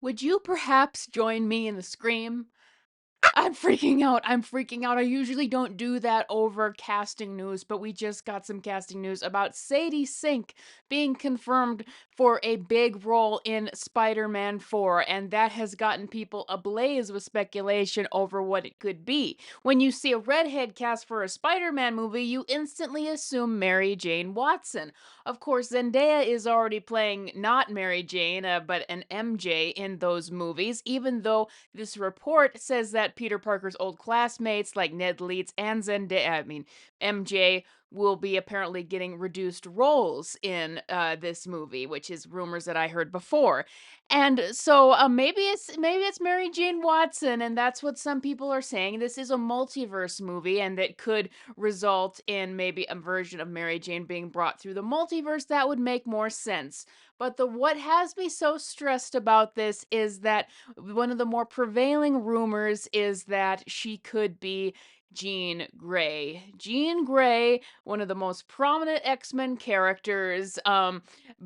Would you perhaps join me in the scream? I'm freaking out. I'm freaking out. I usually don't do that over casting news, but we just got some casting news about Sadie Sink being confirmed for a big role in Spider-Man 4, and that has gotten people ablaze with speculation over what it could be. When you see a redhead cast for a Spider-Man movie, you instantly assume Mary Jane Watson. Of course, Zendaya is already playing not Mary Jane, but an MJ in those movies, even though this report says that Peter Parker's old classmates like Ned Leeds and MJ will be apparently getting reduced roles in this movie, which is rumors that I heard before. And so maybe it's Mary Jane Watson, and that's what some people are saying. This is a multiverse movie, and that could result in maybe a version of Mary Jane being brought through the multiverse. That would make more sense. But the what has me so stressed about this is that one of the more prevailing rumors is that she could be Jean Grey. Jean Grey, one of the most prominent X-Men characters,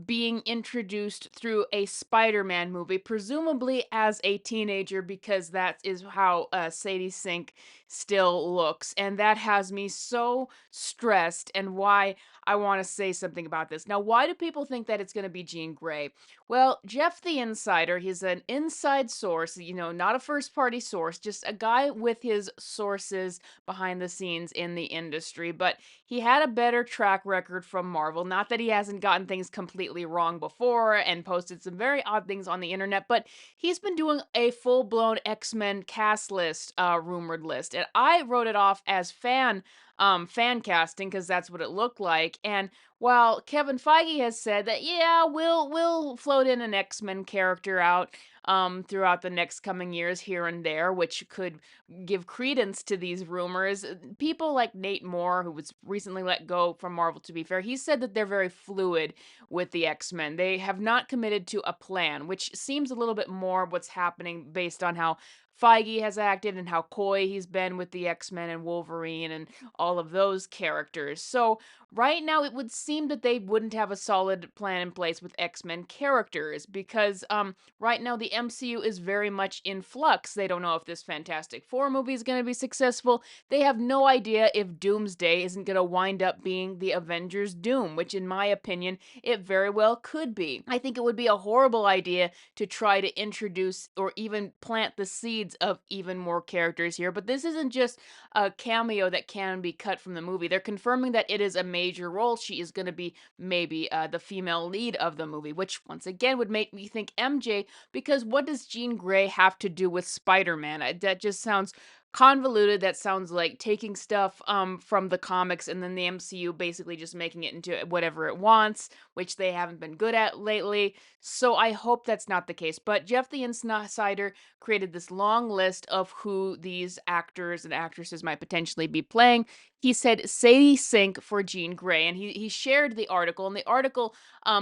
being introduced through a Spider-Man movie, presumably as a teenager, because that is how Sadie Sink still looks. And that has me so stressed, and why I want to say something about this. Now, why do people think that it's going to be Jean Grey? Well, Jeff the Insider, he's an inside source, not a first party source, just a guy with his sources behind the scenes in the industry. But he had a better track record from Marvel. Not that he hasn't gotten things completely wrong before and posted some very odd things on the internet, but he's been doing a full blown X-Men cast list, rumored list. And I wrote it off as fan casting because that's what it looked like. And while Kevin Feige has said that, yeah, we'll float in an X-Men character out throughout the next coming years here and there, which could give credence to these rumors. People like Nate Moore, who was recently let go from Marvel, to be fair, he said that they're very fluid with the X-Men. They have not committed to a plan, which seems a little bit more what's happening based on how Feige has acted and how coy he's been with the X-Men and Wolverine and all of those characters. So right now it would seem that they wouldn't have a solid plan in place with X-Men characters because right now the MCU is very much in flux. They don't know if this Fantastic Four movie is going to be successful. They have no idea if Doomsday isn't going to wind up being the Avengers Doom, which in my opinion it very well could be. I think it would be a horrible idea to try to introduce or even plant the seeds of even more characters here, but this isn't just a cameo that can be cut from the movie. They're confirming that it is a major role. She is going to be maybe the female lead of the movie, which once again would make me think MJ, because what does Jean Grey have to do with Spider-Man? That just sounds convoluted. That sounds like taking stuff from the comics and then the MCU basically just making it into whatever it wants, which they haven't been good at lately. So I hope that's not the case. But Jeff the Insider created this long list of who these actors and actresses might potentially be playing. He said Sadie Sink for Jean Grey, and he shared the article, and the article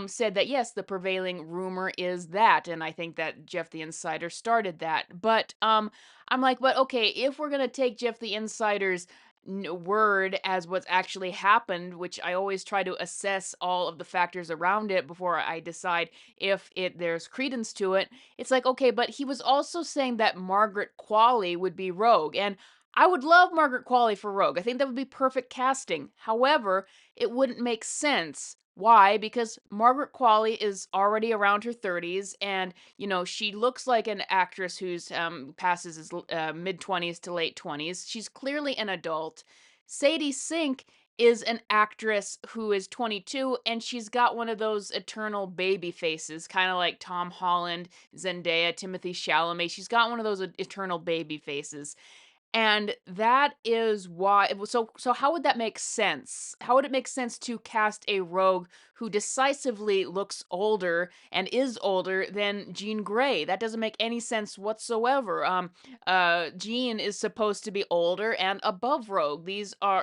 said that yes, the prevailing rumor is that, and I think that Jeff the Insider started that. But I'm like, but okay, if we're gonna take Jeff the Insider's word as what's actually happened, which I always try to assess all of the factors around it before I decide if there's credence to it. It's like, okay, but he was also saying that Margaret Qualley would be Rogue, and I would love Margaret Qualley for Rogue. I think that would be perfect casting. However, it wouldn't make sense. Why? Because Margaret Qualley is already around her 30s, and she looks like an actress who's passes as mid 20s to late 20s. She's clearly an adult. Sadie Sink is an actress who is 22, and she's got one of those eternal baby faces, kind of like Tom Holland, Zendaya, Timothy Chalamet. She's got one of those eternal baby faces. And that is why so how would that make sense? How would it make sense to cast a rogue who decisively looks older and is older than Jean Grey? That doesn't make any sense whatsoever. Jean is supposed to be older and above Rogue.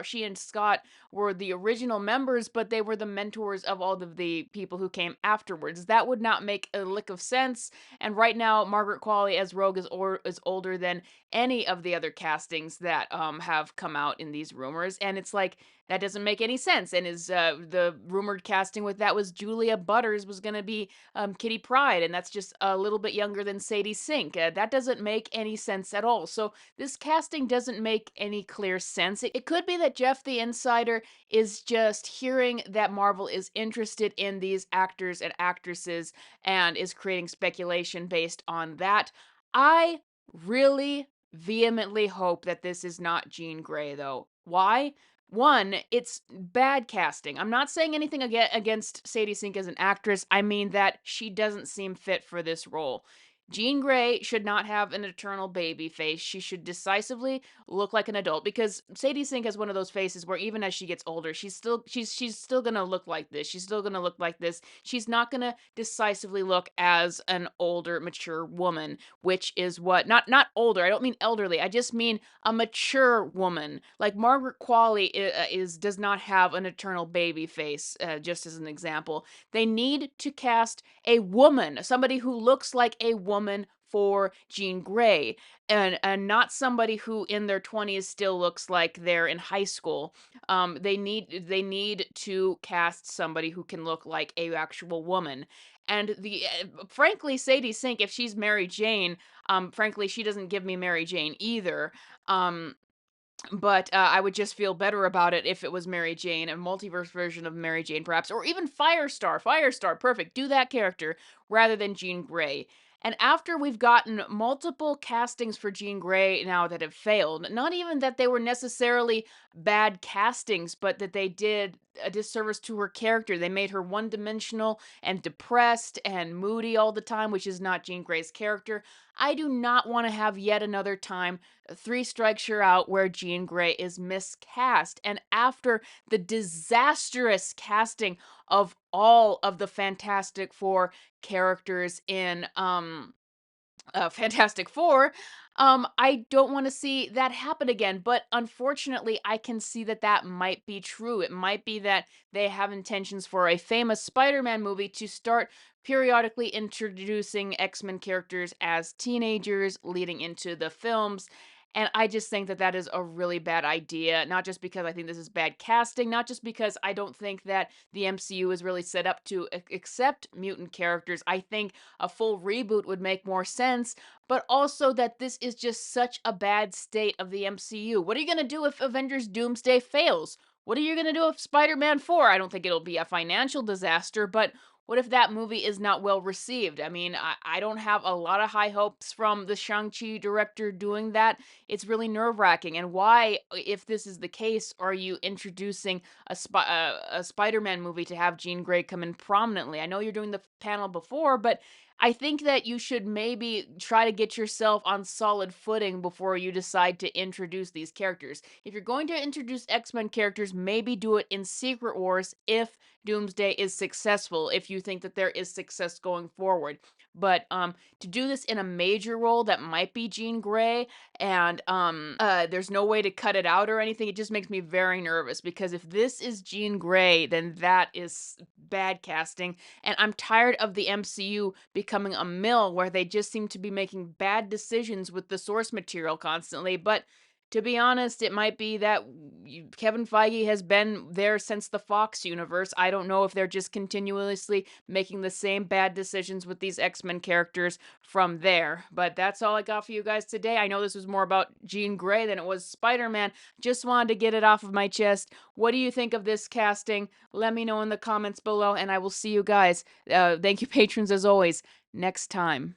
She and Scott were the original members, but they were the mentors of all of the people who came afterwards. That would not make a lick of sense. And right now, Margaret Qualley as Rogue is older than any of the other cast castings that have come out in these rumors, and it's like that doesn't make any sense. And is the rumored casting with that was Julia Butters was going to be Kitty Pryde, and that's just a little bit younger than Sadie Sink. That doesn't make any sense at all. So this casting doesn't make any clear sense. It could be that Jeff the Insider is just hearing that Marvel is interested in these actors and actresses and is creating speculation based on that. I really vehemently hope that this is not Jean Grey, though. Why? One, it's bad casting. I'm not saying anything against Sadie Sink as an actress. I mean that she doesn't seem fit for this role. Jean Grey should not have an eternal baby face. She should decisively look like an adult, because Sadie Sink has one of those faces where even as she gets older, she's still gonna look like this. She's still gonna look like this. She's not gonna decisively look as an older, mature woman, which is what not older. I don't mean elderly. I just mean a mature woman. Like Margaret Qualley does not have an eternal baby face. Just as an example, they need to cast a woman, somebody who looks like a woman for Jean Grey, and not somebody who in their 20s still looks like they're in high school. They need to cast somebody who can look like a actual woman. And frankly, Sadie Sink, if she's Mary Jane, frankly, she doesn't give me Mary Jane either. Um, but I would just feel better about it if it was Mary Jane, a multiverse version of Mary Jane, perhaps, or even Firestar. Firestar, perfect. Do that character rather than Jean Grey. And after we've gotten multiple castings for Jean Grey now that have failed, not even that they were necessarily bad castings, but that they did a disservice to her character. They made her one dimensional and depressed and moody all the time, which is not Jean Grey's character. I do not want to have yet another time, three strikes you're out, where Jean Grey is miscast. And after the disastrous casting of all of the Fantastic Four characters in Fantastic Four, I don't want to see that happen again. But unfortunately, I can see that that might be true. It might be that they have intentions for a famous Spider-Man movie to start periodically introducing X-Men characters as teenagers leading into the films. And I just think that that is a really bad idea, not just because I think this is bad casting, not just because I don't think that the MCU is really set up to accept mutant characters. I think a full reboot would make more sense, but also that this is just such a bad state of the MCU. What are you going to do if Avengers Doomsday fails? What are you going to do if Spider-Man 4? I don't think it'll be a financial disaster, but what if that movie is not well received? I mean, I don't have a lot of high hopes from the Shang-Chi director doing that. It's really nerve-wracking. And why, if this is the case, are you introducing a Spider-Man movie to have Jean Grey come in prominently? I know you're doing the panel before, but I think that you should maybe try to get yourself on solid footing before you decide to introduce these characters. If you're going to introduce X-Men characters, maybe do it in Secret Wars if Doomsday is successful, if you think that there is success going forward. But to do this in a major role that might be Jean Grey, and there's no way to cut it out or anything, it just makes me very nervous, because if this is Jean Grey, then that is bad casting. And I'm tired of the MCU becoming a mill where they just seem to be making bad decisions with the source material constantly. But to be honest, it might be that Kevin Feige has been there since the Fox universe. I don't know if they're just continuously making the same bad decisions with these X-Men characters from there. But that's all I got for you guys today. I know this was more about Jean Grey than it was Spider-Man. Just wanted to get it off of my chest. What do you think of this casting? Let me know in the comments below, and I will see you guys. Thank you, patrons, as always, next time.